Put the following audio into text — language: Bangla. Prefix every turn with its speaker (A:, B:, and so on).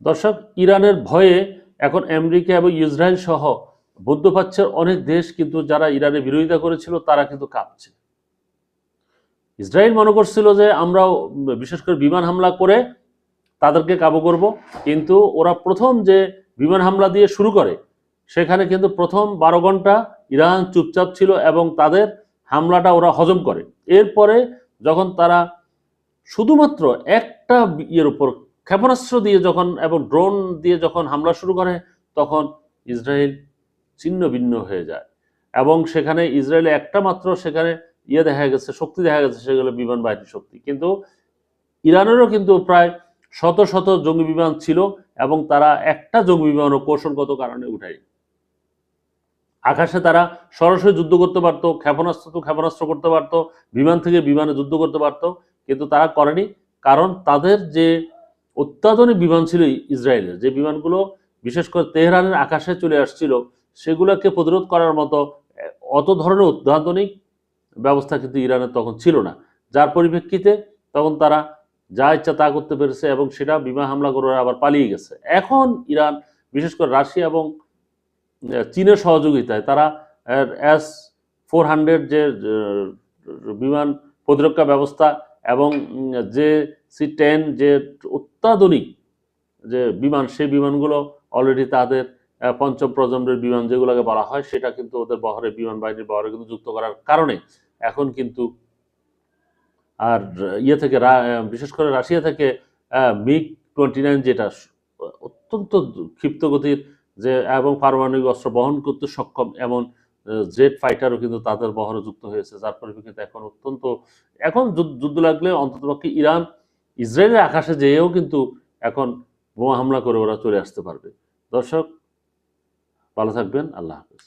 A: দর্শক, ইরানের ভয়ে এখন আমেরিকা এবং ইসরায়েল সহ মধ্যপ্রাচ্যের অনেক দেশ কিন্তু যারা ইরানের বিরোধিতা করেছিল তারা কিন্তু কাঁপছে। ইসরায়েল মনে করছিল যে আমরাও বিশেষ করে বিমান হামলা করে তাদেরকে কাবু করব, কিন্তু ওরা প্রথম যে বিমান হামলা দিয়ে শুরু করে সেখানে কিন্তু প্রথম 12 ঘন্টা ইরান চুপচাপ ছিল এবং তাদের হামলাটা ওরা হজম করে। এরপরে যখন তারা শুধুমাত্র একটা ইয়ের উপর ক্ষেপণাস্ত্র দিয়ে যখন এবং ড্রোন দিয়ে যখন হামলা শুরু করে, তখন ইসরায়েল ছিন্ন ভিন্ন হয়ে যায় এবং সেখানে ইসরায়েলে একটা মাত্র সেখানে ইয়ে দেখা গেছে, শক্তি দেখা গেছে, সেগুলো বিমান বাহিনীর শক্তি। কিন্তু ইরানেরও কিন্তু প্রায় শত শত জঙ্গি বিমান ছিল এবং তারা একটা জঙ্গি বিমানও কৌশলগত কারণে উঠায়। আকাশে তারা সরাসরি যুদ্ধ করতে পারতো, ক্ষেপণাস্ত্র তো ক্ষেপণাস্ত্র করতে পারতো, বিমান থেকে বিমানে যুদ্ধ করতে পারতো, কিন্তু তারা করেনি। কারণ তাদের যে অত্যাধুনিক বিমান ছিল ইসরায়েলের, যে বিমানগুলো বিশেষ করে তেহরানের আকাশে চলে আসছিল, সেগুলোকে প্রতিরোধ করার মতো অত ধরনের অত্যাধুনিক ব্যবস্থা কিন্তু ইরানের তখন ছিল না। যার পরিপ্রেক্ষিতে তখন তারা যা ইচ্ছা তা করতে পেরেছে এবং সেটা বিমান হামলা করে আবার পালিয়ে গেছে। এখন ইরান বিশেষ করে রাশিয়া এবং চীনের সহযোগিতায় তারা S-400 যে বিমান প্রতিরক্ষা ব্যবস্থা এবং যে C-10 যে অত্যাধুনিক যে বিমান, সেই বিমানগুলো অলরেডি তাদের পঞ্চম প্রজন্মের বিমান যেগুলোকে বলা হয়, সেটা কিন্তু ওদের বহরে, বিমান বাহিনীর বহরে কিন্তু যুক্ত করার কারণে এখন কিন্তু আর ইয়ে থেকে বিশেষ করে রাশিয়া থেকে MiG-29 যেটা অত্যন্ত ক্ষিপ্ত গতির যে এবং পারমাণবিক অস্ত্র বহন করতে সক্ষম এমন জেট ফাইটারও কিন্তু তাদের বহরে যুক্ত হয়েছে। যার পরিপ্রেক্ষিতে এখন এখন যুদ্ধ লাগলে অন্ততপক্ষে ইরান ইসরায়েলের আকাশে যেয়েও কিন্তু এখন বোমা হামলা করে ওরা চলে আসতে পারবে। দর্শক, ভালো থাকবেন। আল্লাহ হাফেজ।